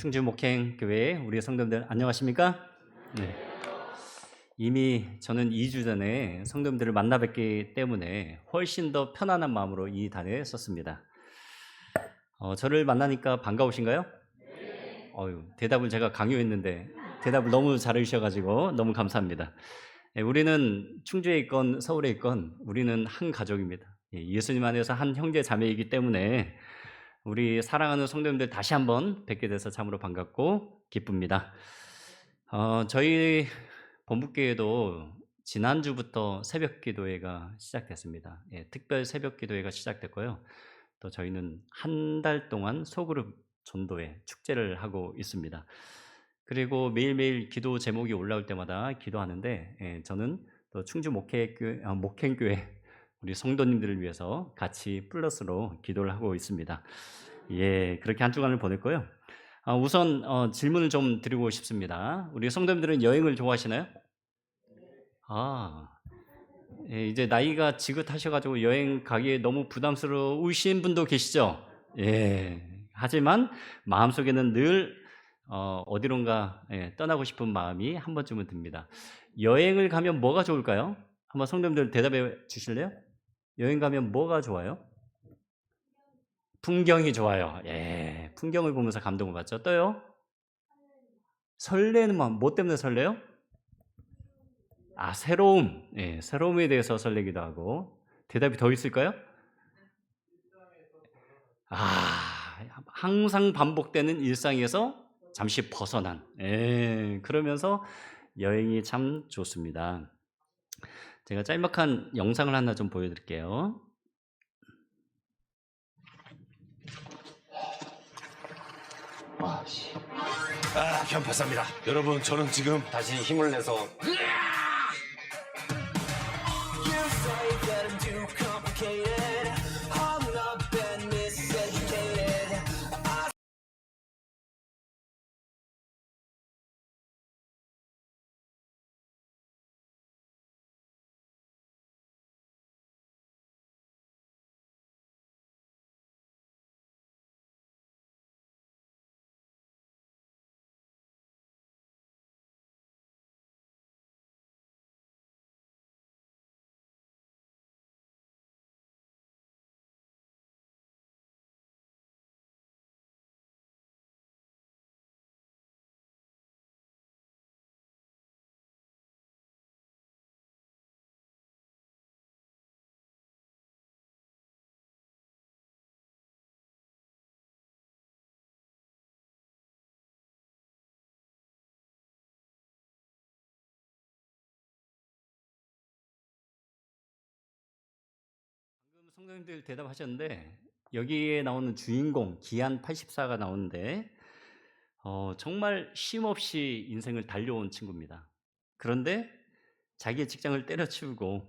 충주 목행교회 우리 성도님들 안녕하십니까? 네. 이미 저는 2주 전에 성도님들을 만나 뵙기 때문에 훨씬 더 편안한 마음으로 이 단에 썼습니다. 저를 만나니까 반가우신가요? 대답을 제가 강요했는데 대답을 너무 잘해주셔가지고 너무 감사합니다. 우리는 충주에 있건 서울에 있건 우리는 한 가족입니다. 예수님 안에서 한 형제 자매이기 때문에 우리 사랑하는 성도님들 다시 한번 뵙게 돼서 참으로 반갑고 기쁩니다. 저희 본부교회도 지난주부터 새벽 기도회가 시작됐습니다. 특별 새벽 기도회가 시작됐고요. 또 저희는 한 달 동안 소그룹 전도회 축제를 하고 있습니다. 그리고 매일매일 기도 제목이 올라올 때마다 기도하는데 저는 또 충주 목행교회 우리 성도님들을 위해서 같이 플러스로 기도를 하고 있습니다. 그렇게 한 주간을 보냈고요. 우선 질문을 좀 드리고 싶습니다. 우리 성도님들은 여행을 좋아하시나요? 이제 나이가 지긋하셔가지고 여행 가기에 너무 부담스러우신 분도 계시죠? 하지만 마음속에는 늘 어디론가 떠나고 싶은 마음이 한 번쯤은 듭니다. 여행을 가면 뭐가 좋을까요? 한번 성도님들 대답해 주실래요? 여행 가면 뭐가 좋아요? 풍경이 좋아요. 풍경을 보면서 감동을 받죠. 또요? 설레는 마음. 뭐 때문에 설레요? 새로움. 새로움에 대해서 설레기도 하고. 대답이 더 있을까요? 항상 반복되는 일상에서 잠시 벗어난. 그러면서 여행이 참 좋습니다. 제가 짤막한 영상을 하나 좀 보여드릴게요. 편파삽니다. 여러분, 저는 지금 다시 힘을 내서 성도님들 대답하셨는데 여기에 나오는 주인공 기안 84가 나오는데 정말 쉼없이 인생을 달려온 친구입니다. 그런데 자기의 직장을 때려치우고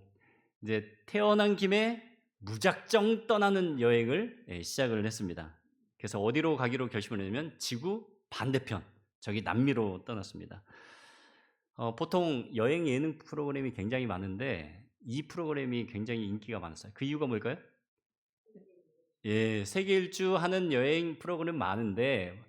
이제 태어난 김에 무작정 떠나는 여행을 시작을 했습니다. 그래서 어디로 가기로 결심을 했냐면 지구 반대편, 저기 남미로 떠났습니다. 보통 여행 예능 프로그램이 굉장히 많은데 이 프로그램이 굉장히 인기가 많았어요. 그 이유가 뭘까요? 세계 일주 하는 여행 프로그램 많은데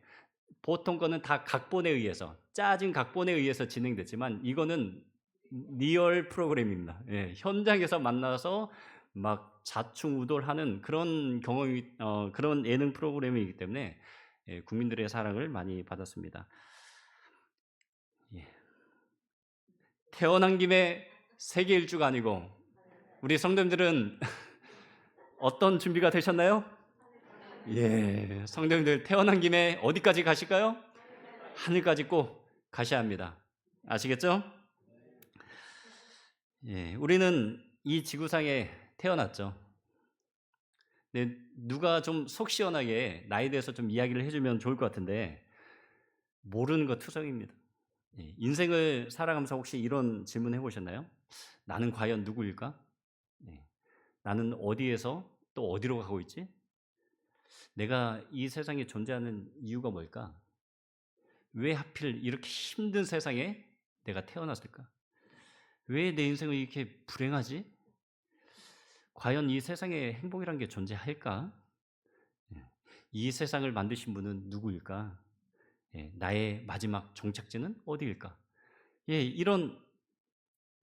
보통 거는 다 각본에 의해서 짜진 각본에 의해서 진행됐지만 이거는 리얼 프로그램입니다. 현장에서 만나서 막 좌충우돌하는 그런 경험이 그런 예능 프로그램이기 때문에 국민들의 사랑을 많이 받았습니다. 태어난 김에 세계 일주가 아니고 우리 성도님들은 어떤 준비가 되셨나요? 성도님들 태어난 김에 어디까지 가실까요? 하늘까지 꼭 가셔야 합니다. 아시겠죠? 우리는 이 지구상에 태어났죠. 누가 좀 속 시원하게 나에 대해서 좀 이야기를 해주면 좋을 것 같은데 모르는 거 투성입니다. 인생을 살아가면서 혹시 이런 질문 해보셨나요? 나는 과연 누구일까? 나는 어디에서 또 어디로 가고 있지? 내가 이 세상에 존재하는 이유가 뭘까? 왜 하필 이렇게 힘든 세상에 내가 태어났을까? 왜 내 인생을 이렇게 불행하지? 과연 이 세상에 행복이란 게 존재할까? 이 세상을 만드신 분은 누구일까? 예, 나의 마지막 종착지는 어디일까? 예, 이런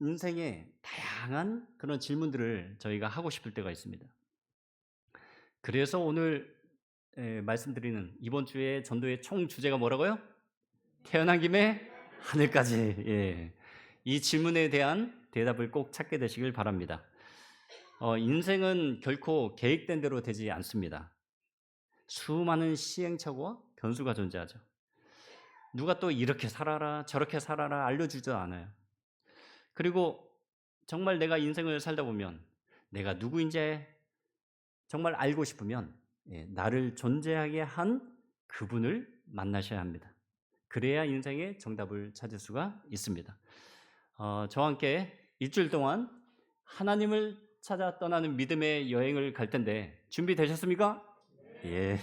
인생의 다양한 그런 질문들을 저희가 하고 싶을 때가 있습니다. 그래서 오늘 말씀드리는 이번 주의 전도의 총 주제가 뭐라고요? 태어난 김에 하늘까지. 예. 이 질문에 대한 대답을 꼭 찾게 되시길 바랍니다. 인생은 결코 계획된 대로 되지 않습니다. 수많은 시행착오와 변수가 존재하죠. 누가 또 이렇게 살아라 저렇게 살아라 알려주지도 않아요. 그리고 정말 내가 인생을 살다 보면 내가 누구인지 정말 알고 싶으면 나를 존재하게 한 그분을 만나셔야 합니다. 그래야 인생의 정답을 찾을 수가 있습니다. 저와 함께 일주일 동안 하나님을 찾아 떠나는 믿음의 여행을 갈 텐데 준비되셨습니까? 예.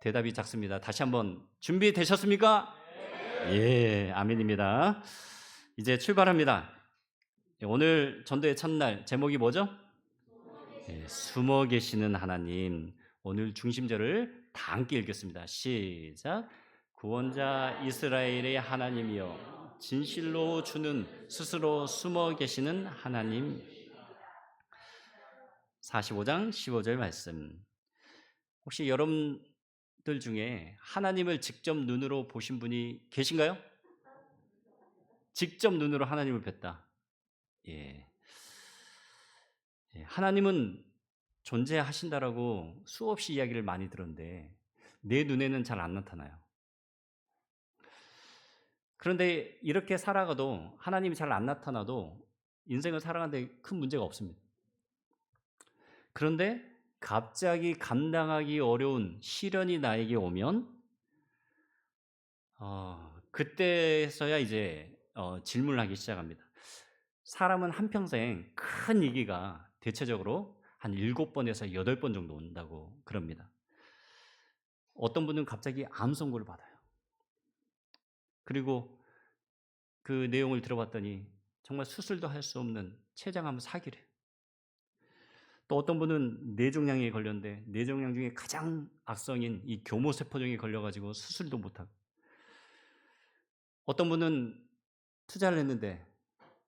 대답이 작습니다. 다시 한번 준비되셨습니까? 예, 아멘입니다. 이제 출발합니다. 오늘 전도의 첫날 제목이 뭐죠? 예, 숨어 계시는 하나님. 오늘 중심절을 다 함께 읽겠습니다. 시작. 구원자 이스라엘의 하나님이여 진실로 주는 스스로 숨어 계시는 하나님. 45장 15절 말씀. 혹시 여러분들 중에 하나님을 직접 눈으로 보신 분이 계신가요? 직접 눈으로 하나님을 뵀다. 예. 하나님은 존재하신다라고 수없이 이야기를 많이 들었는데 내 눈에는 잘 안 나타나요. 그런데 이렇게 살아가도 하나님이 잘 안 나타나도 인생을 살아가는데 큰 문제가 없습니다. 그런데 갑자기 감당하기 어려운 시련이 나에게 오면 그때서야 이제 질문을 하기 시작합니다. 사람은 한평생 큰 위기가 대체적으로 한 7번에서 8번 정도 온다고 그럽니다. 어떤 분은 갑자기 암 선고를 받아요. 그리고 그 내용을 들어봤더니 정말 수술도 할 수 없는 췌장암 사기래. 또 어떤 분은 뇌종양에 걸렸는데 뇌종양 중에 가장 악성인 이 교모세포종에 걸려가지고 수술도 못하고, 어떤 분은 투자를 했는데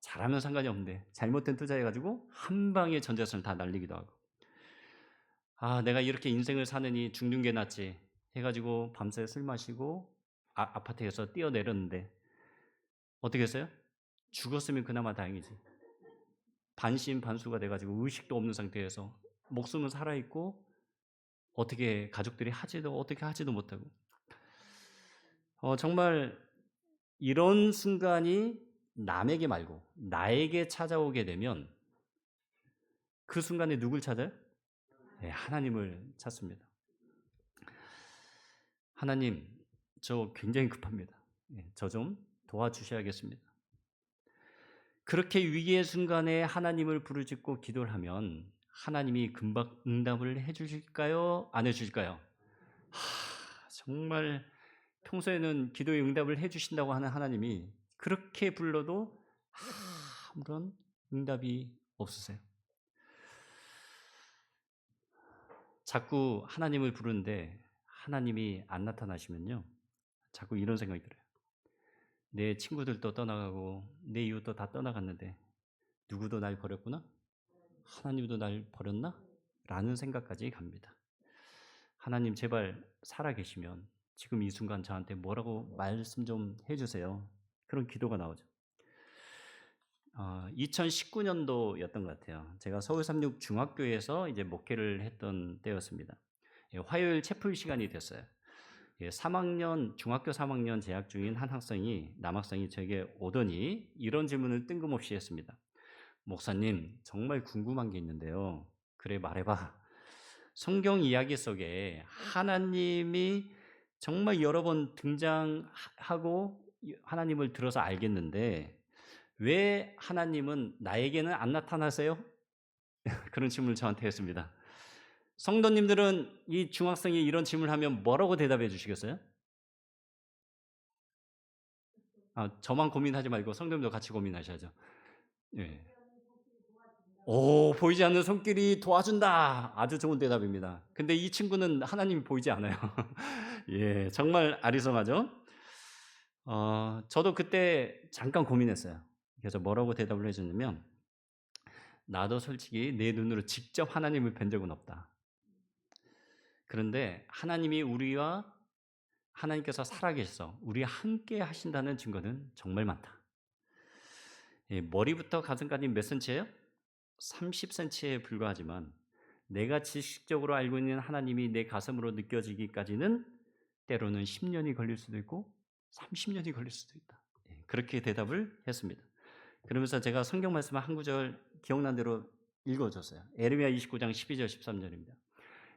잘하면 상관이 없는데 잘못된 투자해가지고 한 방에 전 재산을 다 날리기도 하고, 내가 이렇게 인생을 사느니 죽는 게 낫지 해가지고 밤새 술 마시고 아파트에서 뛰어내렸는데 어떻게 했어요? 죽었으면 그나마 다행이지. 반신반수가 돼가지고 의식도 없는 상태에서 목숨은 살아있고 어떻게 가족들이 어떻게 하지도 못하고, 정말 이런 순간이 남에게 말고 나에게 찾아오게 되면 그 순간에 누굴 찾아요? 네, 하나님을 찾습니다. 하나님, 저 굉장히 급합니다. 저 좀 도와주셔야겠습니다. 그렇게 위기의 순간에 하나님을 부르짖고 기도를 하면 하나님이 금방 응답을 해주실까요? 안 해주실까요? 정말 평소에는 기도에 응답을 해주신다고 하는 하나님이 그렇게 불러도 아무런 응답이 없으세요. 자꾸 하나님을 부르는데 하나님이 안 나타나시면요, 자꾸 이런 생각이 들어요. 내 친구들도 떠나가고 내 이웃도 다 떠나갔는데 누구도 날 버렸구나? 하나님도 날 버렸나? 라는 생각까지 갑니다. 하나님 제발 살아계시면 지금 이 순간 저한테 뭐라고 말씀 좀 해주세요. 그런 기도가 나오죠. 2019년도였던 것 같아요. 제가 서울 삼육 중학교에서 이제 목회를 했던 때였습니다. 화요일 채플 시간이 됐어요. 3학년, 중학교 3학년 재학 중인 한 남학생이 저에게 오더니 이런 질문을 뜬금없이 했습니다. 목사님, 정말 궁금한 게 있는데요. 그래, 말해봐. 성경 이야기 속에 하나님이 정말 여러 번 등장하고 하나님을 들어서 알겠는데 왜 하나님은 나에게는 안 나타나세요? 그런 질문을 저한테 했습니다. 성도님들은 이 중학생이 이런 질문을 하면 뭐라고 대답해 주시겠어요? 저만 고민하지 말고 성도님도 같이 고민하셔야죠. 예. 오, 보이지 않는 손길이 도와준다. 아주 좋은 대답입니다. 근데 이 친구는 하나님이 보이지 않아요. 예, 정말 아리송하죠? 저도 그때 잠깐 고민했어요. 그래서 뭐라고 대답을 해줬냐면, 나도 솔직히 내 눈으로 직접 하나님을 뵌 적은 없다. 그런데 하나님이 우리와 하나님께서 살아계셔서 우리 함께 하신다는 증거는 정말 많다. 예, 머리부터 가슴까지 몇 센치예요? 30cm에 불과하지만 내가 지식적으로 알고 있는 하나님이 내 가슴으로 느껴지기까지는 때로는 10년이 걸릴 수도 있고 30년이 걸릴 수도 있다. 예, 그렇게 대답을 했습니다. 그러면서 제가 성경 말씀 한 구절 기억난 대로 읽어줬어요. 에르미야 29장 12절 13절입니다.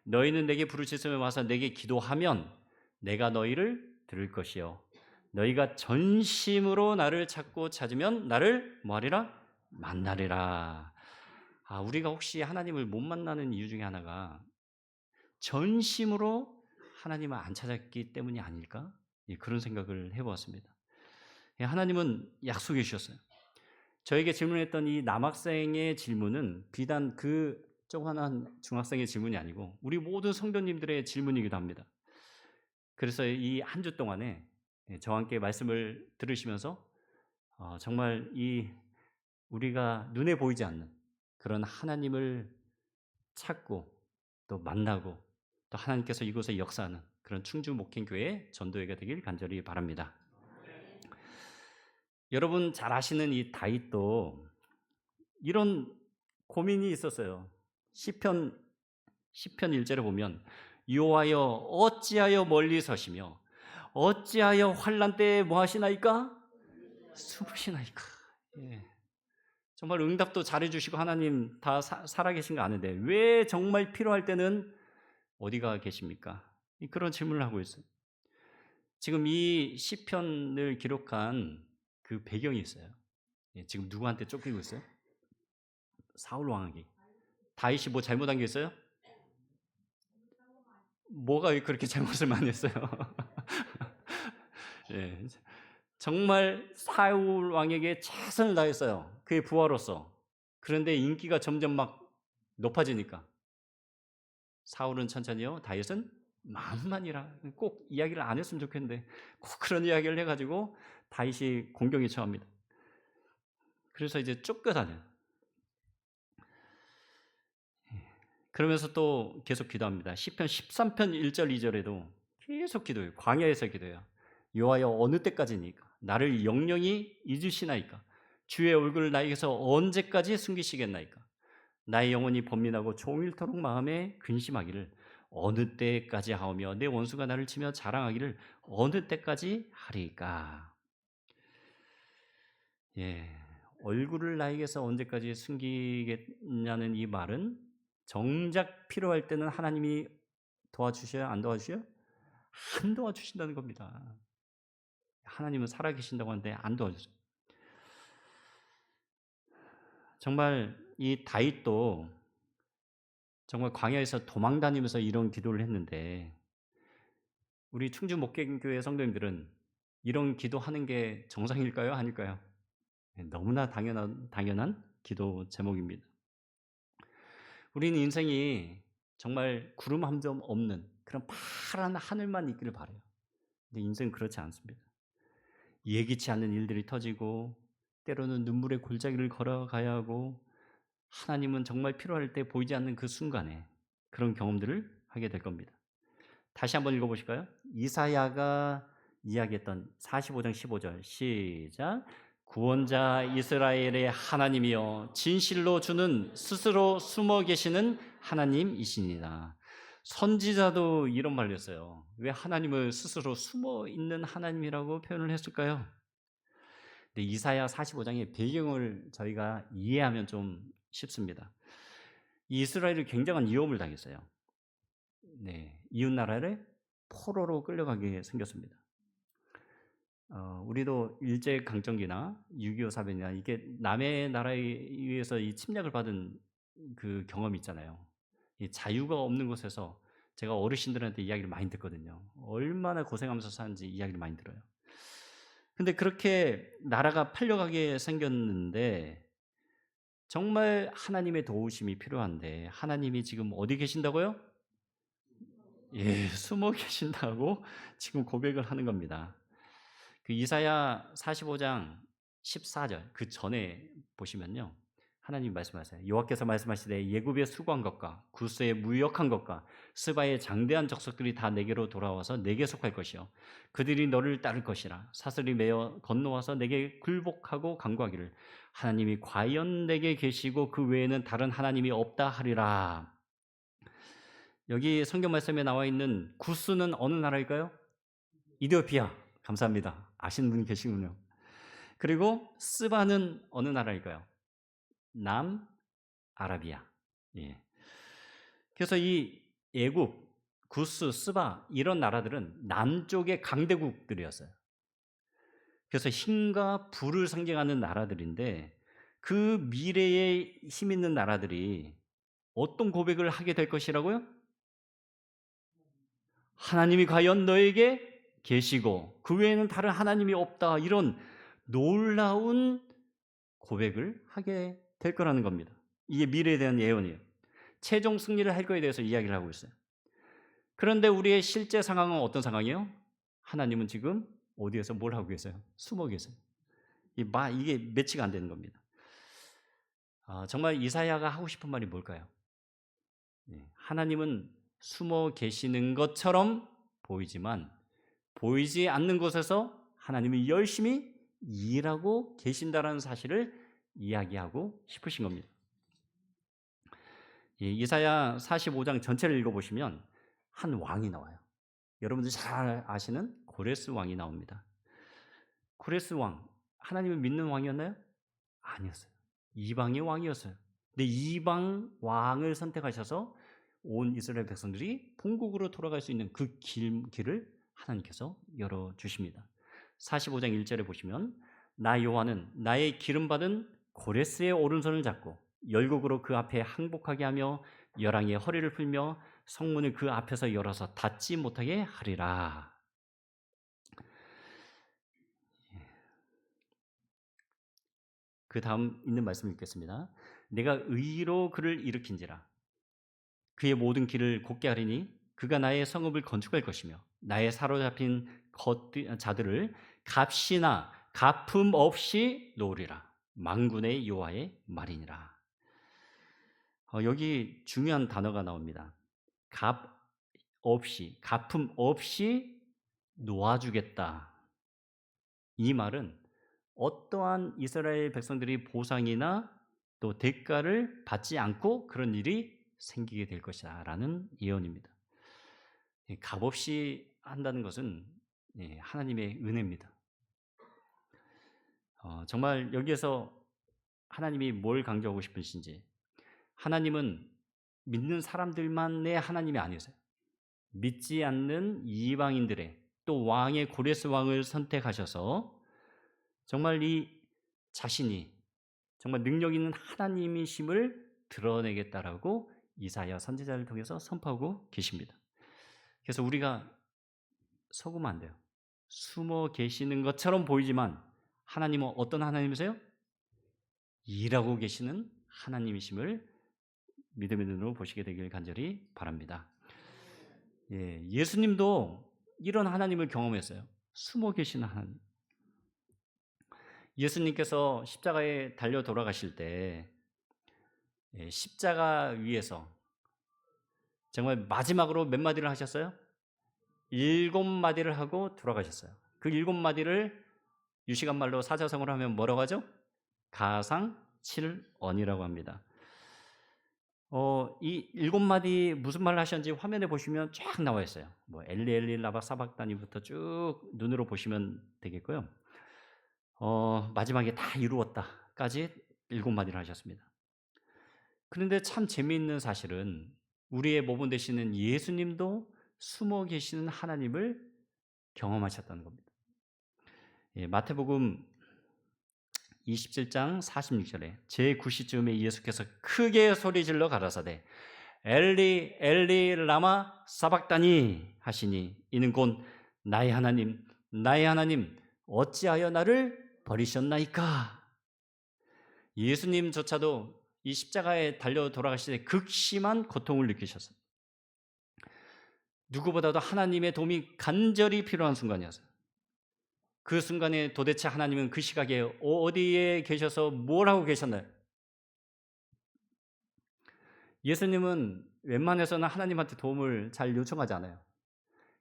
너희는 내게 부르짖으며 와서 내게 기도하면 내가 너희를 들을 것이요 너희가 전심으로 나를 찾으면 나를 뭐하리라? 만나리라. 우리가 혹시 하나님을 못 만나는 이유 중에 하나가 전심으로 하나님을 안 찾았기 때문이 아닐까? 예, 그런 생각을 해보았습니다. 예, 하나님은 약속해 주셨어요. 저에게 질문했던 이 남학생의 질문은 비단 그 조그만한 중학생의 질문이 아니고 우리 모든 성도님들의 질문이기도 합니다. 그래서 이 한 주 동안에 저와 함께 말씀을 들으시면서 정말 이 우리가 눈에 보이지 않는 그런 하나님을 찾고 또 만나고 또 하나님께서 이곳에 역사하는 그런 충주 목행교회 전도회가 되길 간절히 바랍니다. 여러분 잘 아시는 이 다윗도 이런 고민이 있었어요. 시편 1절에 보면 여호와여 어찌하여 멀리 서시며 어찌하여 환난 때에 뭐 하시나이까? 숨으시나이까? 예. 정말 응답도 잘해주시고 하나님 다 살아계신 거 아는데 왜 정말 필요할 때는 어디가 계십니까? 그런 질문을 하고 있어요. 지금 이 시편을 기록한 그 배경이 있어요. 예, 지금 누구한테 쫓기고 있어요? 사울 왕에게. 다윗이 뭐 잘못한 게 있어요? 뭐가 그렇게 잘못을 많이 했어요? 예, 정말 사울 왕에게 최선을 다했어요. 그의 부하로서. 그런데 인기가 점점 막 높아지니까 사울은 천천히요, 다윗은 마음만이라. 꼭 이야기를 안 했으면 좋겠는데 꼭 그런 이야기를 해가지고 다윗이 공경에 처합니다. 그래서 이제 쫓겨다녀요. 그러면서 또 계속 기도합니다. 시편 13편 1절 2절에도 계속 기도해요. 광야에서 기도해요. 여호와여 어느 때까지니까 나를 영영히 잊으시나이까 주의 얼굴을 나에게서 언제까지 숨기시겠나이까 나의 영혼이 번민하고 종일토록 마음에 근심하기를 어느 때까지 하오며 내 원수가 나를 치며 자랑하기를 어느 때까지 하리까. 예, 얼굴을 나에게서 언제까지 숨기겠냐는 이 말은 정작 필요할 때는 하나님이 도와주셔요? 안 도와주셔요? 안 도와주신다는 겁니다. 하나님은 살아계신다고 하는데 안 도와주세요. 정말 이 다윗도 정말 광야에서 도망 다니면서 이런 기도를 했는데 우리 충주 목회교회 성도님들은 이런 기도하는 게 정상일까요? 아닐까요? 너무나 당연한 기도 제목입니다. 우리는 인생이 정말 구름 한 점 없는 그런 파란 하늘만 있기를 바라요. 근데 인생은 그렇지 않습니다. 예기치 않는 일들이 터지고 때로는 눈물의 골짜기를 걸어가야 하고 하나님은 정말 필요할 때 보이지 않는 그 순간에 그런 경험들을 하게 될 겁니다. 다시 한번 읽어보실까요? 이사야가 이야기했던 45장 15절 시작. 구원자 이스라엘의 하나님이여 진실로 주는 스스로 숨어 계시는 하나님이시니라. 선지자도 이런 말을 했어요. 왜 하나님을 스스로 숨어 있는 하나님이라고 표현을 했을까요? 근데 이사야 45장의 배경을 저희가 이해하면 좀 쉽습니다. 이스라엘이 굉장한 위험을 당했어요. 네, 이웃 나라를 포로로 끌려가게 생겼습니다. 우리도 일제 강점기나 6.25 사변이나 이게 남의 나라에 의해서 이 침략을 받은 그 경험이 있잖아요. 이 자유가 없는 곳에서 제가 어르신들한테 이야기를 많이 듣거든요. 얼마나 고생하면서 사는지 이야기를 많이 들어요. 근데 그렇게 나라가 팔려가게 생겼는데 정말 하나님의 도우심이 필요한데 하나님이 지금 어디 계신다고요? 예, 숨어 계신다고 지금 고백을 하는 겁니다. 그 이사야 45장 14절 그 전에 보시면요. 하나님 말씀하세요. 여호와께서 말씀하시되 예굽의 수고한 것과 구스의 무역한 것과 스바의 장대한 적석들이 다 내게로 돌아와서 내게 속할 것이요 그들이 너를 따를 것이라. 사슬이 매어 건너와서 내게 굴복하고 간구하기를 하나님이 과연 내게 계시고 그 외에는 다른 하나님이 없다 하리라. 여기 성경 말씀에 나와 있는 구스는 어느 나라일까요? 이디오피아. 감사합니다. 아시는 분이 계시군요. 그리고 스바는 어느 나라일까요? 남아라비아. 예. 그래서 이 애굽, 구스, 스바 이런 나라들은 남쪽의 강대국들이었어요. 그래서 힘과 부를 상징하는 나라들인데 그 미래에 힘 있는 나라들이 어떤 고백을 하게 될 것이라고요? 하나님이 과연 너에게 계시고 그 외에는 다른 하나님이 없다. 이런 놀라운 고백을 하게 될 거라는 겁니다. 이게 미래에 대한 예언이에요. 최종 승리를 할 거에 대해서 이야기를 하고 있어요. 그런데 우리의 실제 상황은 어떤 상황이에요? 하나님은 지금 어디에서 뭘 하고 계세요? 숨어 계세요. 이게 매치가 안 되는 겁니다. 정말 이사야가 하고 싶은 말이 뭘까요? 하나님은 숨어 계시는 것처럼 보이지만 보이지 않는 곳에서 하나님이 열심히 일하고 계신다라는 사실을 이야기하고 싶으신 겁니다. 이사야 45장 전체를 읽어보시면 한 왕이 나와요. 여러분들이 잘 아시는 고레스 왕이 나옵니다. 고레스 왕, 하나님을 믿는 왕이었나요? 아니었어요. 이방의 왕이었어요. 근데 이방 왕을 선택하셔서 온 이스라엘 백성들이 본국으로 돌아갈 수 있는 그 길을 하나님께서 열어주십니다. 45장 1절에 보시면 나 여호와는 나의 기름받은 고레스의 오른손을 잡고 열국으로 그 앞에 항복하게 하며 열왕의 허리를 풀며 성문을 그 앞에서 열어서 닫지 못하게 하리라. 그 다음 있는 말씀 읽겠습니다. 내가 의로 그를 일으킨지라 그의 모든 길을 곧게 하리니 그가 나의 성읍을 건축할 것이며 나의 사로잡힌 자들을 값이나 갚음 없이 놓으리라. 만군의 여호와의 말이니라. 여기 중요한 단어가 나옵니다. 갚음 없이 놓아주겠다. 이 말은 어떠한 이스라엘 백성들이 보상이나 또 대가를 받지 않고 그런 일이 생기게 될 것이다라는 예언입니다. 값없이 한다는 것은 하나님의 은혜입니다. 정말 여기에서 하나님이 뭘 강조하고 싶으신지, 하나님은 믿는 사람들만의 하나님이 아니세요. 믿지 않는 이방인들의 또 왕의 고레스 왕을 선택하셔서 정말 이 자신이 정말 능력 있는 하나님이심을 드러내겠다라고 이사야 선지자를 통해서 선포하고 계십니다. 그래서 우리가 속으면 안 돼요. 숨어 계시는 것처럼 보이지만 하나님은 어떤 하나님이세요? 일하고 계시는 하나님이심을 믿음의 눈으로 보시게 되길 간절히 바랍니다. 예수님도 이런 하나님을 경험했어요. 숨어 계시는 하나님. 예수님께서 십자가에 달려 돌아가실 때 십자가 위에서 정말 마지막으로 몇 마디를 하셨어요? 7마디를 하고 돌아가셨어요. 그 7마디를 유시간 말로 사자성어로 하면 뭐라고 하죠? 가상칠언이라고 합니다. 이 7마디 무슨 말을 하셨는지 화면에 보시면 쫙 나와 있어요. 뭐 엘리 엘리 라바 사박다니부터 쭉 눈으로 보시면 되겠고요. 마지막에 다 이루었다까지 7마디를 하셨습니다. 그런데 참 재미있는 사실은 우리의 모범 되시는 예수님도 숨어 계시는 하나님을 경험하셨다는 겁니다. 마태복음 27장 46절에 제9시쯤에 예수께서 크게 소리질러 가라사대 엘리 엘리 라마 사박다니 하시니 이는 곧 나의 하나님 어찌하여 나를 버리셨나이까. 예수님조차도 이 십자가에 달려 돌아가실 때 극심한 고통을 느끼셨어요. 누구보다도 하나님의 도움이 간절히 필요한 순간이었어요. 그 순간에 도대체 하나님은 그 시각에 어디에 계셔서 뭘 하고 계셨나요? 예수님은 웬만해서는 하나님한테 도움을 잘 요청하지 않아요.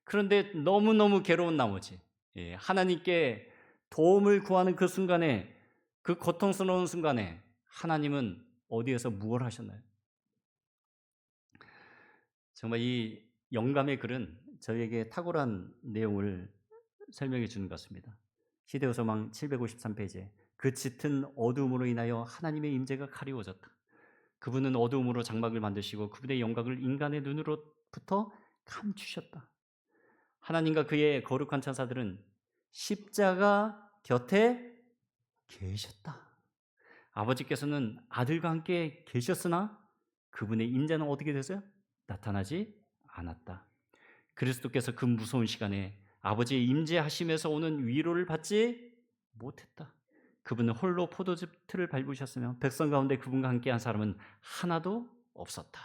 그런데 너무너무 괴로운 나머지 하나님께 도움을 구하는 그 순간에, 그 고통스러운 순간에 하나님은 어디에서 무엇을 하셨나요? 정말 이 영감의 글은 저희에게 탁월한 내용을 설명해 주는 것 같습니다. 시대우서망 753페이지에 그 짙은 어두움으로 인하여 하나님의 임재가 가리워졌다. 그분은 어두움으로 장막을 만드시고 그분의 영광을 인간의 눈으로부터 감추셨다. 하나님과 그의 거룩한 천사들은 십자가 곁에 계셨다. 아버지께서는 아들과 함께 계셨으나 그분의 임재는 어떻게 됐어요? 나타나지 않았다. 그리스도께서 그 무서운 시간에 아버지의 임재하심에서 오는 위로를 받지 못했다. 그분은 홀로 포도즙 틀을 밟으셨으며 백성 가운데 그분과 함께한 사람은 하나도 없었다.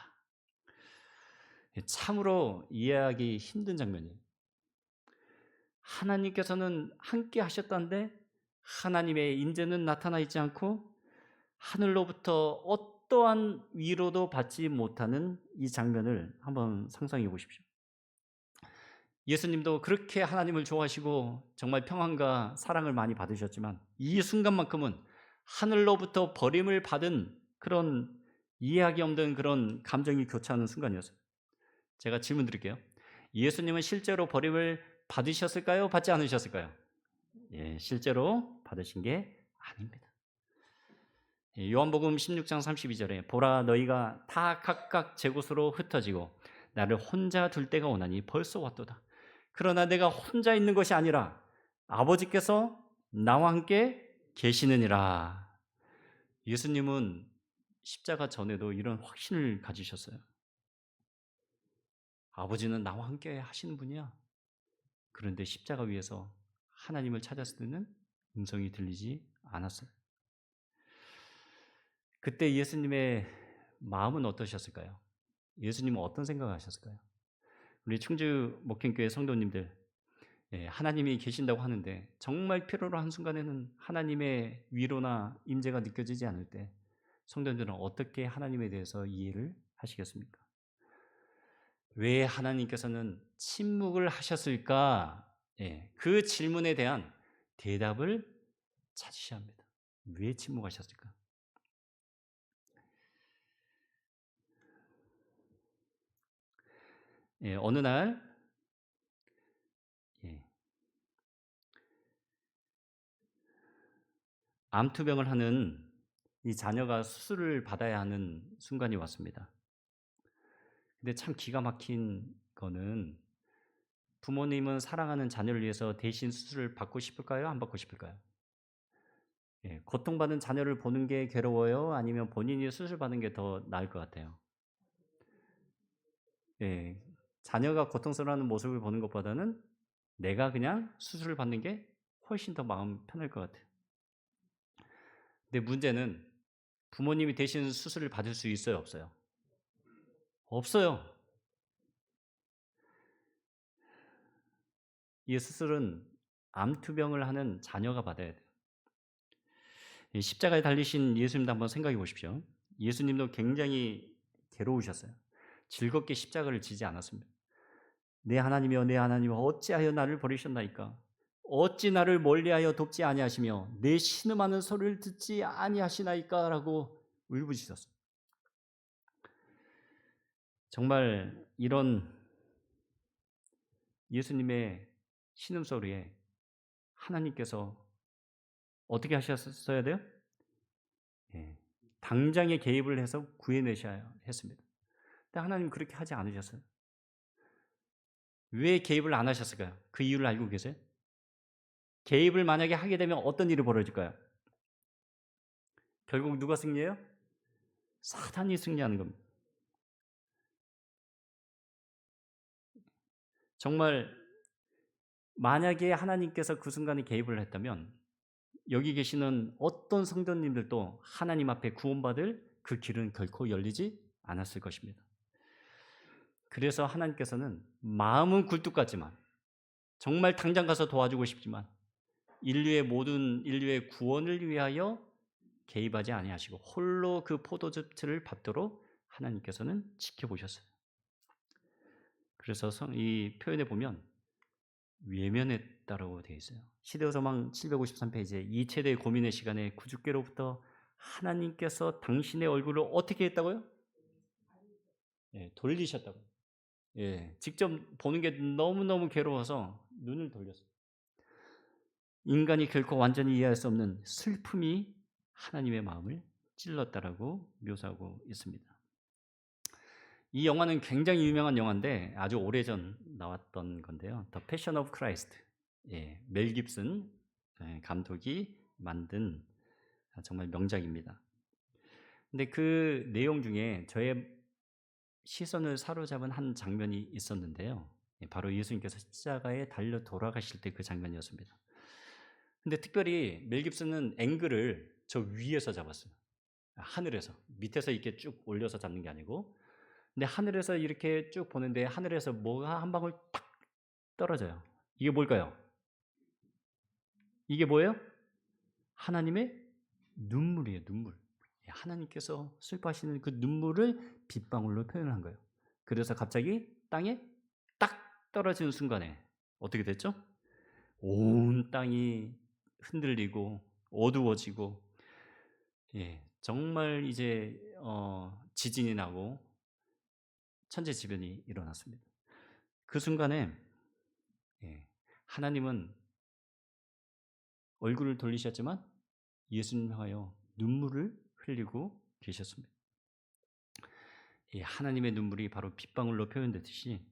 참으로 이해하기 힘든 장면이에요. 하나님께서는 함께 하셨다는데 하나님의 임재는 나타나 있지 않고 하늘로부터 어떠한 위로도 받지 못하는 이 장면을 한번 상상해 보십시오. 예수님도 그렇게 하나님을 좋아하시고 정말 평안과 사랑을 많이 받으셨지만 이 순간만큼은 하늘로부터 버림을 받은 그런 이해하기 없는 그런 감정이 교차하는 순간이었어요. 제가 질문 드릴게요. 예수님은 실제로 버림을 받으셨을까요? 받지 않으셨을까요? 예, 실제로 받으신 게 아닙니다. 요한복음 16장 32절에 보라 너희가 다 각각 제 곳으로 흩어지고 나를 혼자 둘 때가 오나니 벌써 왔도다. 그러나 내가 혼자 있는 것이 아니라 아버지께서 나와 함께 계시느니라. 예수님은 십자가 전에도 이런 확신을 가지셨어요. 아버지는 나와 함께 하시는 분이야. 그런데 십자가 위에서 하나님을 찾았을 때는 음성이 들리지 않았어요. 그때 예수님의 마음은 어떠셨을까요? 예수님은 어떤 생각을 하셨을까요? 우리 충주 목행교회 성도님들, 하나님이 계신다고 하는데 정말 필요로 한 순간에는 하나님의 위로나 임재가 느껴지지 않을 때 성도님들은 어떻게 하나님에 대해서 이해를 하시겠습니까? 왜 하나님께서는 침묵을 하셨을까? 그 질문에 대한 대답을 찾으셔야 합니다. 왜 침묵하셨을까? 어느 날 예, 암투병을 하는 이 자녀가 수술을 받아야 하는 순간이 왔습니다. 근데 참 기가 막힌 거는 부모님은 사랑하는 자녀를 위해서 대신 수술을 받고 싶을까요? 안 받고 싶을까요? 고통받는 자녀를 보는 게 괴로워요? 아니면 본인이 수술 받는 게 더 나을 것 같아요? 예, 자녀가 고통스러워하는 모습을 보는 것보다는 내가 그냥 수술을 받는 게 훨씬 더 마음 편할 것 같아요. 근데 문제는 부모님이 대신 수술을 받을 수 있어요, 없어요? 없어요. 이 수술은 암투병을 하는 자녀가 받아야 돼요. 이 십자가에 달리신 예수님도 한번 생각해 보십시오. 예수님도 굉장히 괴로우셨어요. 즐겁게 십자가를 지지 않았습니다. 내 하나님이여 내 하나님이여 어찌하여 나를 버리셨나이까? 어찌 나를 멀리하여 돕지 아니하시며 내 신음하는 소리를 듣지 아니하시나이까라고 울부짖었어요. 정말 이런 예수님의 신음소리에 하나님께서 어떻게 하셨어야 돼요? 당장에 개입을 해서 구해내셔야 했습니다. 근데 하나님 그렇게 하지 않으셨어요. 왜 개입을 안 하셨을까요? 그 이유를 알고 계세요? 개입을 만약에 하게 되면 어떤 일이 벌어질까요? 결국 누가 승리해요? 사탄이 승리하는 겁니다. 정말 만약에 하나님께서 그 순간에 개입을 했다면 여기 계시는 어떤 성도님들도 하나님 앞에 구원받을 그 길은 결코 열리지 않았을 것입니다. 그래서 하나님께서는 마음은 굴뚝 같지만 정말 당장 가서 도와주고 싶지만 모든 인류의 구원을 위하여 개입하지 아니하시고 홀로 그 포도즙틀을 밟도록 하나님께서는 지켜보셨어요. 그래서 이 표현에 보면 외면했다라고 되어 있어요. 시대서망 753페이지에 이 최대의 고민의 시간에 구주께로부터 하나님께서 당신의 얼굴을 어떻게 했다고요? 돌리셨다고요. 직접 보는 게 너무너무 괴로워서 눈을 돌렸어요. 인간이 결코 완전히 이해할 수 없는 슬픔이 하나님의 마음을 찔렀다라고 묘사하고 있습니다. 이 영화는 굉장히 유명한 영화인데 아주 오래전 나왔던 건데요. The Passion of Christ. 멜 깁슨 감독이 만든 정말 명작입니다. 근데 그 내용 중에 저의 시선을 사로잡은 한 장면이 있었는데요. 바로 예수님께서 십자가에 달려 돌아가실 때 그 장면이었습니다. 근데 특별히 멜 깁슨은 앵글을 저 위에서 잡았어요. 하늘에서. 밑에서 이렇게 쭉 올려서 잡는 게 아니고. 근데 하늘에서 이렇게 쭉 보는데 하늘에서 뭐가 한 방울 딱 떨어져요. 이게 뭘까요? 이게 뭐예요? 하나님의 눈물이에요, 눈물. 하나님께서 슬퍼하시는 그 눈물을 빗방울로 표현한 거예요. 그래서 갑자기 땅에 딱 떨어지는 순간에 어떻게 됐죠? 온 땅이 흔들리고 어두워지고 정말 이제 지진이 나고 천재지변이 일어났습니다. 그 순간에 하나님은 얼굴을 돌리셨지만 예수님 향하여 눈물을 흘리고 계셨습니다. 하나님의 눈물이 바로 빗방울로 표현되듯이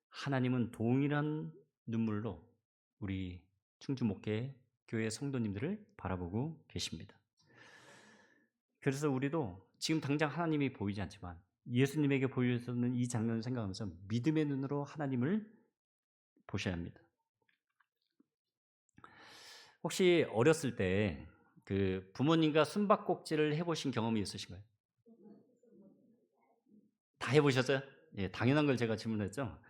하나님은 동일한 눈물로 우리 충주목회 교회 성도님들을 바라보고 계십니다. 그래서 우리도 지금 당장 하나님이 보이지 않지만 예수님에게 보여주는 이 장면을 생각하면서 믿음의 눈으로 하나님을 보셔야 합니다. 혹시 어렸을 때 그 부모님과 숨바꼭질을 해보신 경험이 있으신가요? 다 해보셨어요? 당연한 걸 제가 질문했죠.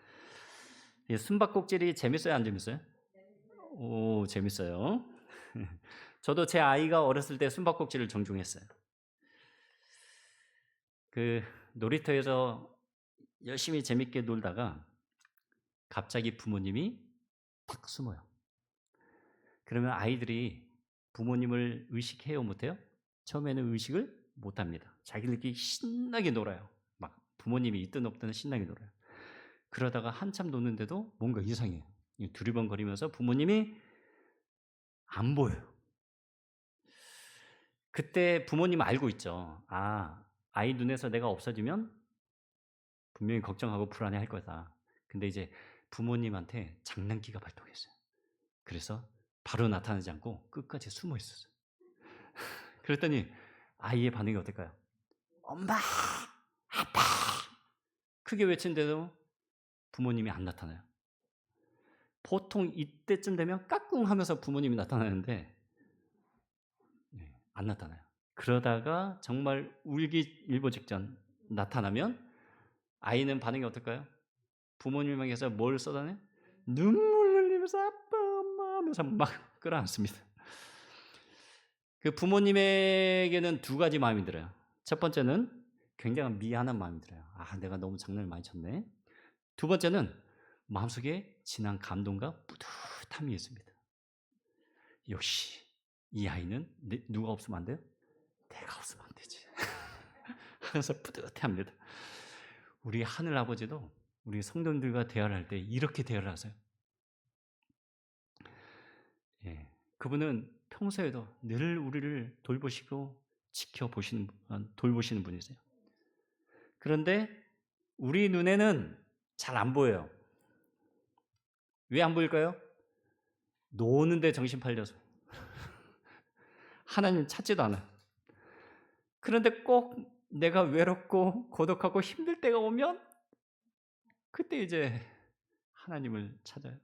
숨바꼭질이 재밌어요, 안 재밌어요? 오, 재밌어요. 저도 제 아이가 어렸을 때 숨바꼭질을 종종 했어요. 그 놀이터에서 열심히 재밌게 놀다가 갑자기 부모님이 탁 숨어요. 그러면 아이들이 부모님을 의식해요, 못해요? 처음에는 의식을 못합니다. 자기들끼리 신나게 놀아요. 막 부모님이 있든 없든 신나게 놀아요. 그러다가 한참 노는데도 뭔가 이상해요. 두리번거리면서 부모님이 안 보여요. 그때 부모님은 알고 있죠. 아이 눈에서 내가 없어지면 분명히 걱정하고 불안해할 거다. 근데 이제 부모님한테 장난기가 발동했어요. 그래서 바로 나타나지 않고 끝까지 숨어 있었어요. 그랬더니 아이의 반응이 어떨까요? 엄마! 아빠! 크게 외친데도 부모님이 안 나타나요. 보통 이때쯤 되면 까꿍 하면서 부모님이 나타나는데 안 나타나요. 그러다가 정말 울기 일보 직전 나타나면 아이는 반응이 어떨까요? 부모님에게서 뭘 쏟아내? 눈물 흘리면서 아빠, 엄마 하면서 막 끌어안습니다. 그 부모님에게는 두 가지 마음이 들어요. 첫 번째는 굉장히 미안한 마음이 들어요. 내가 너무 장난을 많이 쳤네. 두 번째는 마음속에 진한 감동과 뿌듯함이 있습니다. 역시 이 아이는 누가 없으면 안 돼요? 내가 없으면 안 되지. 하면서 뿌듯해합니다. 우리 하늘 아버지도 우리 성도님들과 대화를 할 때 이렇게 대화를 하세요. 그분은 평소에도 늘 우리를 돌보시고 지켜보시는 돌보시는 분이세요. 그런데 우리 눈에는 잘 안 보여요. 왜 안 보일까요? 노는데 정신 팔려서. 하나님 찾지도 않아요. 그런데 꼭 내가 외롭고 고독하고 힘들 때가 오면 그때 이제 하나님을 찾아요.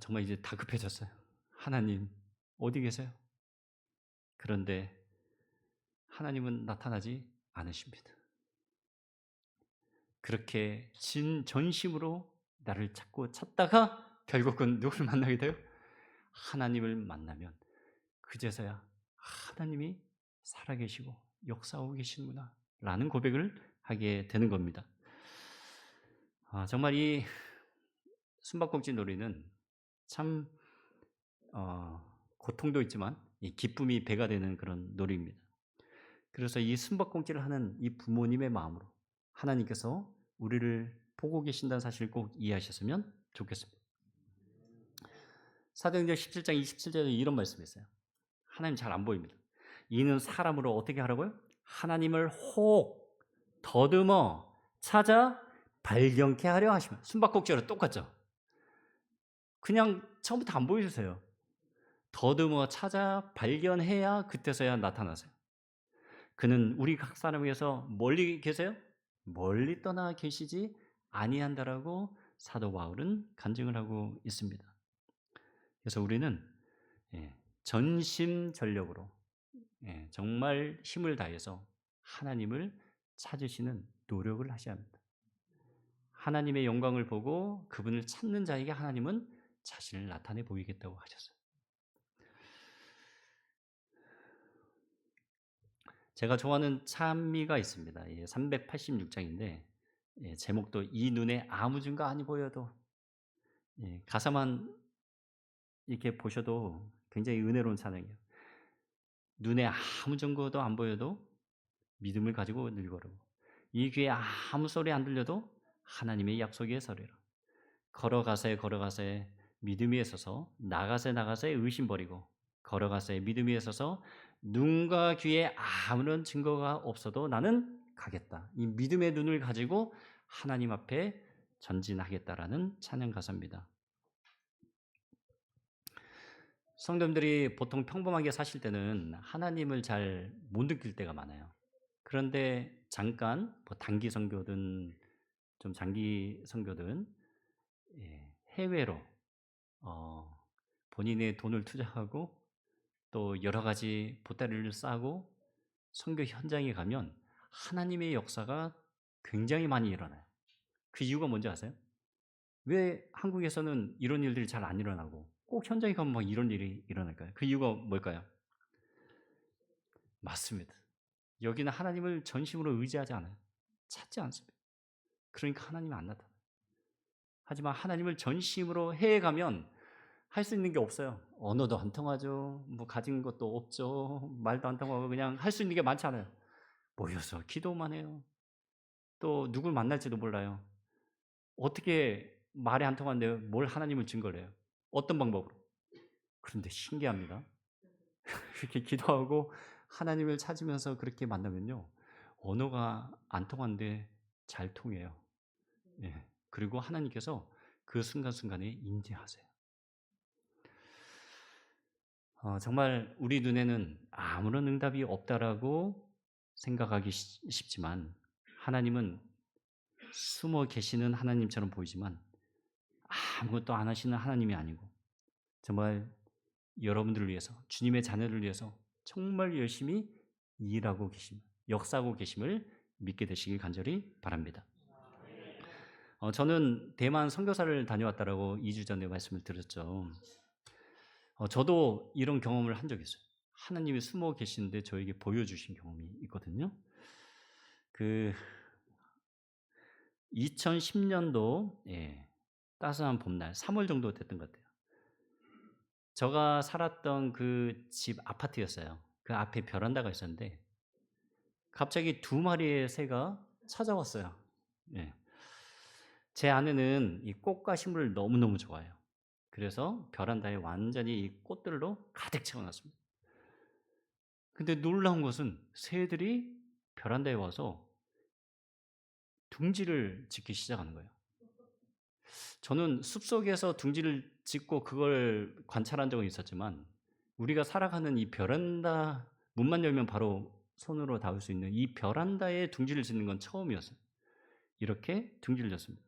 정말 이제 다급해졌어요. 하나님 어디 계세요? 그런데 하나님은 나타나지 않으십니다. 그렇게 전심으로 나를 찾다가 결국은 누굴 만나게 돼요? 하나님을 만나면 그제서야 하나님이 살아계시고 역사하고 계시는구나 라는 고백을 하게 되는 겁니다. 정말 이 숨바꼭질 놀이는 참 고통도 있지만 이 기쁨이 배가 되는 그런 놀이입니다. 그래서 이 숨바꼭질을 하는 이 부모님의 마음으로 하나님께서 우리를 보고 계신다는 사실을 꼭 이해하셨으면 좋겠습니다. 사도행전 17장 27절에 이런 말씀이 있어요. 하나님 잘 안 보입니다. 이는 사람으로 어떻게 하라고요? 하나님을 혹 더듬어 찾아 발견케 하려 하시면, 숨바꼭질하고 똑같죠? 그냥 처음부터 안 보여주세요. 더듬어 찾아 발견해야 그때서야 나타나세요. 그는 우리 각 사람을 위해서 멀리 계세요? 멀리 떠나 계시지 아니한다라고 사도 바울은 간증을 하고 있습니다. 그래서 우리는 전심전력으로 정말 힘을 다해서 하나님을 찾으시는 노력을 하셔야 합니다. 하나님의 영광을 보고 그분을 찾는 자에게 하나님은 자신을 나타내 보이겠다고 하셨어요. 제가 좋아하는 찬미가 있습니다. 386장인데 제목도 이 눈에 아무 증거 아니 보여도, 가사만 이렇게 보셔도 굉장히 은혜로운 찬양이에요. 눈에 아무 증거도 안 보여도 믿음을 가지고 늘 걸으고, 이 귀에 아무 소리 안 들려도 하나님의 약속에 서리라. 걸어가세 믿음 위에 서서, 나가세 의심 버리고, 걸어가세 믿음 위에 서서 눈과 귀에 아무런 증거가 없어도 나는 가겠다. 이 믿음의 눈을 가지고 하나님 앞에 전진하겠다라는 찬양 가사입니다. 성도님들이 보통 평범하게 사실 때는 하나님을 잘 못 느낄 때가 많아요. 그런데 잠깐 단기 선교든 좀 장기 선교든 해외로 본인의 돈을 투자하고 또 여러 가지 보따리를 싸고 선교 현장에 가면 하나님의 역사가 굉장히 많이 일어나요. 그 이유가 뭔지 아세요? 왜 한국에서는 이런 일들이 잘 안 일어나고 꼭 현장에 가면 막 이런 일이 일어날까요? 그 이유가 뭘까요? 맞습니다. 여기는 하나님을 전심으로 의지하지 않아요. 찾지 않습니다. 그러니까 하나님이 안 나타나요. 하지만 하나님을 전심으로 해가면 할 수 있는 게 없어요. 언어도 안 통하죠. 뭐 가진 것도 없죠. 말도 안 통하고 그냥 할 수 있는 게 많지 않아요. 모여서 기도만 해요. 또 누굴 만날지도 몰라요. 어떻게 말이 안 통하는데 뭘 하나님을 증거를 해요? 어떤 방법으로? 그런데 신기합니다. 그렇게 기도하고 하나님을 찾으면서 그렇게 만나면요, 언어가 안 통하는데 잘 통해요. 그리고 하나님께서 그 순간순간에 임재하세요. 정말 우리 눈에는 아무런 응답이 없다라고 생각하기 쉽지만, 하나님은 숨어 계시는 하나님처럼 보이지만 아무것도 안 하시는 하나님이 아니고, 정말 여러분들을 위해서, 주님의 자녀를 위해서 정말 열심히 일하고 역사하고 계심을 믿게 되시길 간절히 바랍니다. 저는 대만 선교사를 다녀왔다라고 2주 전에 말씀을 드렸죠. 저도 이런 경험을 한 적이 있어요. 하나님이 숨어 계시는데 저에게 보여주신 경험이 있거든요. 그 2010년도 따스한 봄날 3월 정도 됐던 것 같아요. 제가 살았던 그 집 아파트였어요. 그 앞에 베란다가 있었는데 갑자기 2마리의 새가 찾아왔어요. 제 아내는 이 꽃과 식물을 너무너무 좋아해요. 그래서 베란다에 완전히 이 꽃들로 가득 채워놨습니다. 근데 놀라운 것은 새들이 베란다에 와서 둥지를 짓기 시작하는 거예요. 저는 숲속에서 둥지를 짓고 그걸 관찰한 적은 있었지만, 우리가 살아가는 이 베란다 문만 열면 바로 손으로 닿을 수 있는 이 베란다에 둥지를 짓는 건 처음이었어요. 이렇게 둥지를 졌습니다.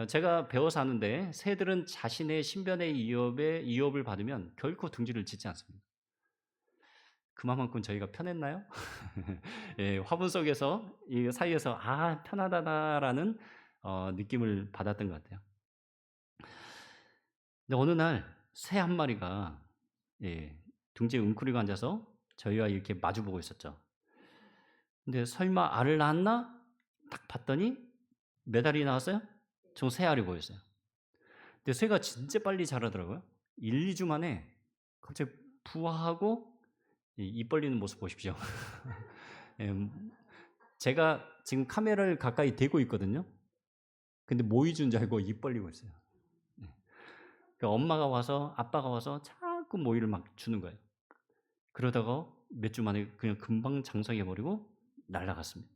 제가 배워서 아는데 새들은 자신의 신변의 위협을 받으면 결코 둥지를 짓지 않습니다. 그만큼 저희가 편했나요? 예, 화분 속에서 이 사이에서 '아 편하다.'라는 느낌을 받았던 것 같아요. 근데 어느 날 새 한 마리가 예 둥지에 웅크리고 앉아서 저희와 이렇게 마주 보고 있었죠. 근데 '설마 알을 낳았나?' 딱 봤더니 몇 알이 나왔어요? 총 3 알이 보였어요. 근데 새가 진짜 빨리 자라더라고요. 1-2주 만에 갑자기 부화하고 이 입 벌리는 모습 보십시오. 예 제가 지금 카메라를 가까이 대고 있거든요. 근데 모이주인 줄 알고 입 벌리고 있어요. 예. 그러니까 엄마가 와서 아빠가 와서 자꾸 모이를 막 주는 거예요. 그러다가 몇 주 만에 그냥 금방 장성해 버리고 날아갔습니다.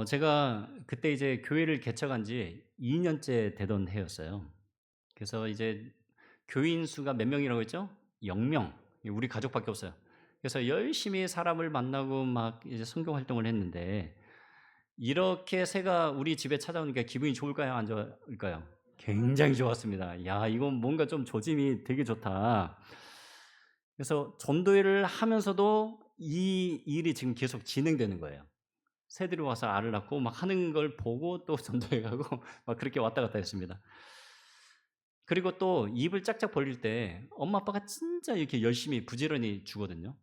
제가 그때 이제 교회를 개척한 지 2 년째 되던 해였어요. 그래서 이제 교인 수가 몇 명이라고 했죠? 0 명. 우리 가족밖에 없어요. 그래서 열심히 사람을 만나고 막 이제 선교 활동을 했는데 이렇게 새가 우리 집에 찾아오니까 기분이 좋을까요? 안 좋을까요? 굉장히 좋았습니다. '야 이건 뭔가 좀 조짐이 되게 좋다.' 그래서 전도회를 하면서도 이 일이 지금 계속 진행되는 거예요. 새들이 와서 알을 낳고 막 하는 걸 보고 또 전도회 가고 막 그렇게 왔다 갔다 했습니다. 그리고 또 입을 짝짝 벌릴 때 엄마 아빠가 진짜 이렇게 열심히 부지런히 주거든요.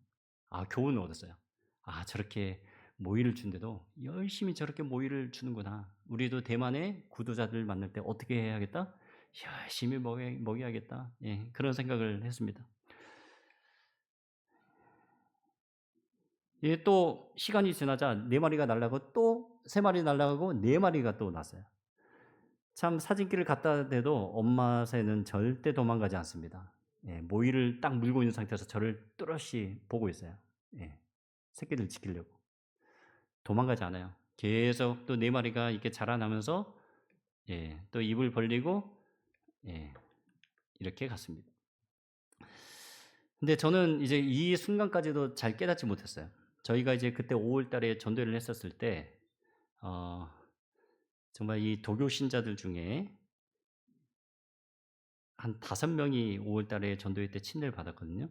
아 교훈을 얻었어요. '아 저렇게 모이를 준대도 열심히 저렇게 모이를 주는구나. 우리도 대만의 구도자들 만날 때 어떻게 해야겠다? 열심히 먹여야겠다.' 예 그런 생각을 했습니다. 예 또 시간이 지나자 4 마리가 날아가고 또 3 마리 날아가고 4 마리가 또 났어요. 참 사진기를 갖다 대도 엄마 새는 절대 도망가지 않습니다. 예 모이를 딱 물고 있는 상태에서 저를 뚜렷이 보고 있어요. 예. 새끼를 지키려고. 도망가지 않아요. 계속 또 4 마리가 이렇게 자라나면서 예 또 입을 벌리고 예 이렇게 갔습니다. 근데 저는 이제 이 순간까지도 잘 깨닫지 못했어요. 저희가 이제 그때 5월 달에 전도회를 했었을 때 어 정말 이 도교 신자들 중에 한 5 명이 5월 달에 전도회 때 침례를 받았거든요.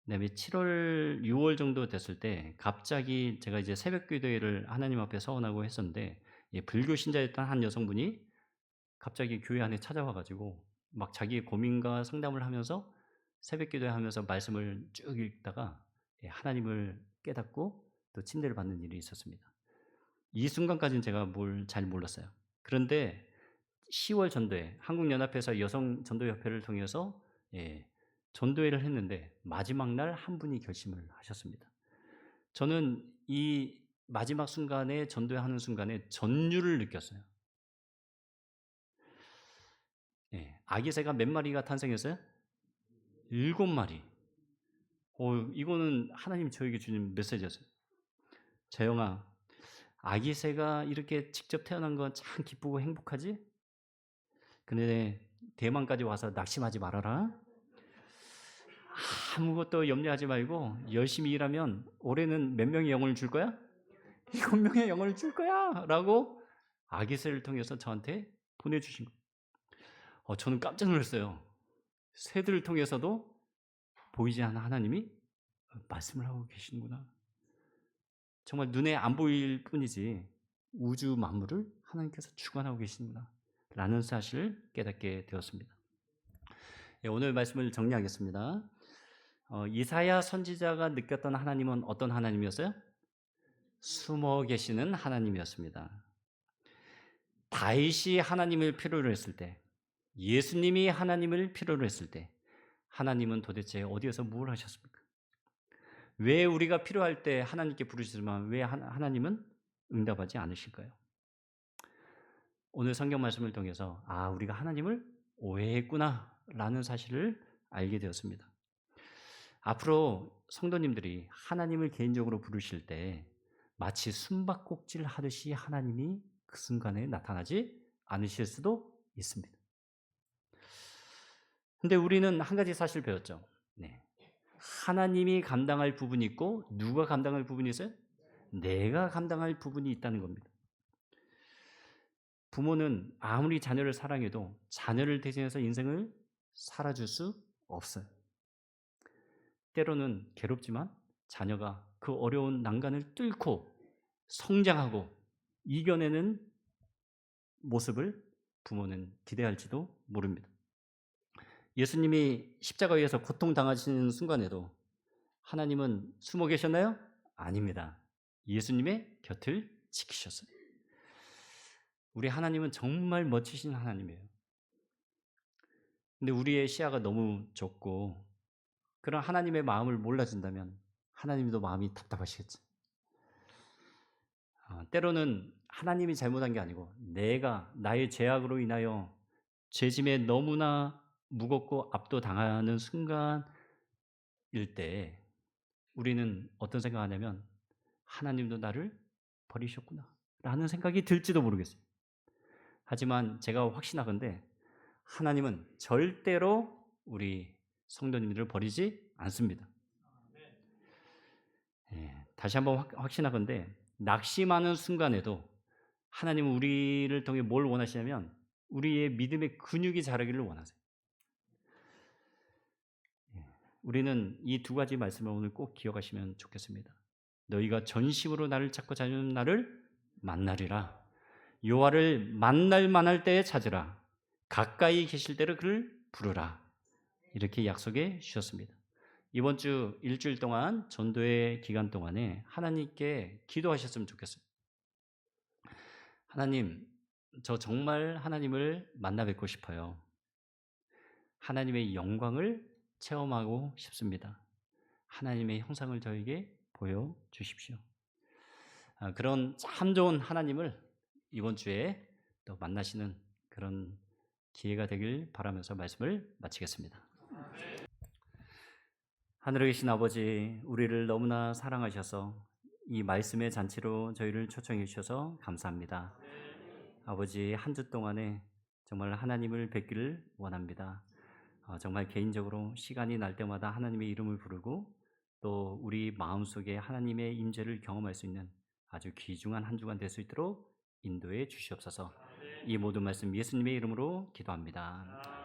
그다음에 7 월, 6월 정도 됐을 때 갑자기 제가 이제 새벽 기도회를 하나님 앞에 서원하고 했었는데 예 불교 신자였던 한 여성분이 갑자기 교회 안에 찾아와 가지고 막 자기의 고민과 상담을 하면서 새벽 기도하면서 말씀을 쭉 읽다가 예 하나님을 깨닫고 또 침례를 받는 일이 있었습니다. 이 순간까지는 제가 뭘 잘 몰랐어요. 그런데 10월 전도회 한국연합회에서 여성 전도협회를 통해서 예 전도회를 했는데 마지막 날 한 분이 결심을 하셨습니다. 저는 이 마지막 순간에 전도하는 순간에 전율을 느꼈어요. 예. 아기 새가 몇 마리가 탄생했어요? 7 마리. 이거는 하나님이 저에게 주신 메시지였어요. "재영아, 아기 새가 이렇게 직접 태어난 건 참 기쁘고 행복하지? 근데 대만까지 와서 낙심하지 말아라. 아무것도 염려하지 말고 열심히 일하면 올해는 몇 명의 영혼을 줄 거야? 7 명의 영혼을 줄 거야."라고 아기 새를 통해서 저한테 보내주신 거예요. 저는 깜짝 놀랐어요. 새들을 통해서도 보이지 않는 하나님이 말씀을 하고 계시는구나. 정말 눈에 안 보일 뿐이지 우주 만물을 하나님께서 주관하고 계시는구나 라는 사실을 깨닫게 되었습니다. 예, 오늘 말씀을 정리하겠습니다. 이사야 선지자가 느꼈던 하나님은 어떤 하나님이었어요? 숨어 계시는 하나님이었습니다. 다윗이 하나님을 필요로 했을 때, 예수님이 하나님을 필요로 했을 때 하나님은 도대체 어디에서 뭘 하셨습니까? 왜 우리가 필요할 때 하나님께 부르시지만 왜 하나님은 응답하지 않으실까요? 오늘 성경 말씀을 통해서 우리가 하나님을 오해했구나라는 사실을 알게 되었습니다. 앞으로 성도님들이 하나님을 개인적으로 부르실 때 마치 숨바꼭질 하듯이 하나님이 그 순간에 나타나지 않으실 수도 있습니다. 근데 우리는 한 가지 사실 배웠죠. 네. 하나님이 감당할 부분이 있고 누가 감당할 부분이 있어요? 내가 감당할 부분이 있다는 겁니다. 부모는 아무리 자녀를 사랑해도 자녀를 대신해서 인생을 살아줄 수 없어요. 때로는 괴롭지만 자녀가 그 어려운 난간을 뚫고 성장하고 이겨내는 모습을 부모는 기대할지도 모릅니다. 예수님이 십자가 위에서 고통당하시는 순간에도 하나님은 숨어 계셨나요? 아닙니다. 예수님의 곁을 지키셨어요. 우리 하나님은 정말 멋지신 하나님이에요. 근데 우리의 시야가 너무 좁고 그런 하나님의 마음을 몰라준다면 하나님도 마음이 답답하시겠죠. 때로는 하나님이 잘못한 게 아니고 내가 나의 죄악으로 인하여 죄짐에 너무나 무겁고 압도당하는 순간일 때 우리는 어떤 생각하냐면 하나님도 나를 버리셨구나 라는 생각이 들지도 모르겠어요. 하지만 제가 확신하건대 하나님은 절대로 우리 성도님들을 버리지 않습니다. 다시 한번 확신하건대 낙심하는 순간에도 하나님은 우리를 통해 뭘 원하시냐면 우리의 믿음의 근육이 자라기를 원하세요. 우리는 이 두 가지 말씀을 오늘 꼭 기억하시면 좋겠습니다. 너희가 전심으로 나를 찾고 찾는 나를 만나리라. 여호와를 만날 만할 때에 찾으라. 가까이 계실 때를 그를 부르라. 이렇게 약속해 주셨습니다. 이번 주 일주일 동안 전도의 기간 동안에 하나님께 기도하셨으면 좋겠어요. 하나님, 저 정말 하나님을 만나 뵙고 싶어요. 하나님의 영광을 체험하고 싶습니다. 하나님의 형상을 저에게 보여주십시오. 그런 참 좋은 하나님을 이번 주에 또 만나시는 그런 기회가 되길 바라면서 말씀을 마치겠습니다. 하늘에 계신 아버지, 우리를 너무나 사랑하셔서 이 말씀의 잔치로 저희를 초청해 주셔서 감사합니다. 아버지, 한 주 동안에 정말 하나님을 뵙기를 원합니다. 정말 개인적으로 시간이 날 때마다 하나님의 이름을 부르고 또 우리 마음속에 하나님의 임재를 경험할 수 있는 아주 귀중한 한 주간 될 수 있도록 인도해 주시옵소서. 이 모든 말씀 예수님의 이름으로 기도합니다.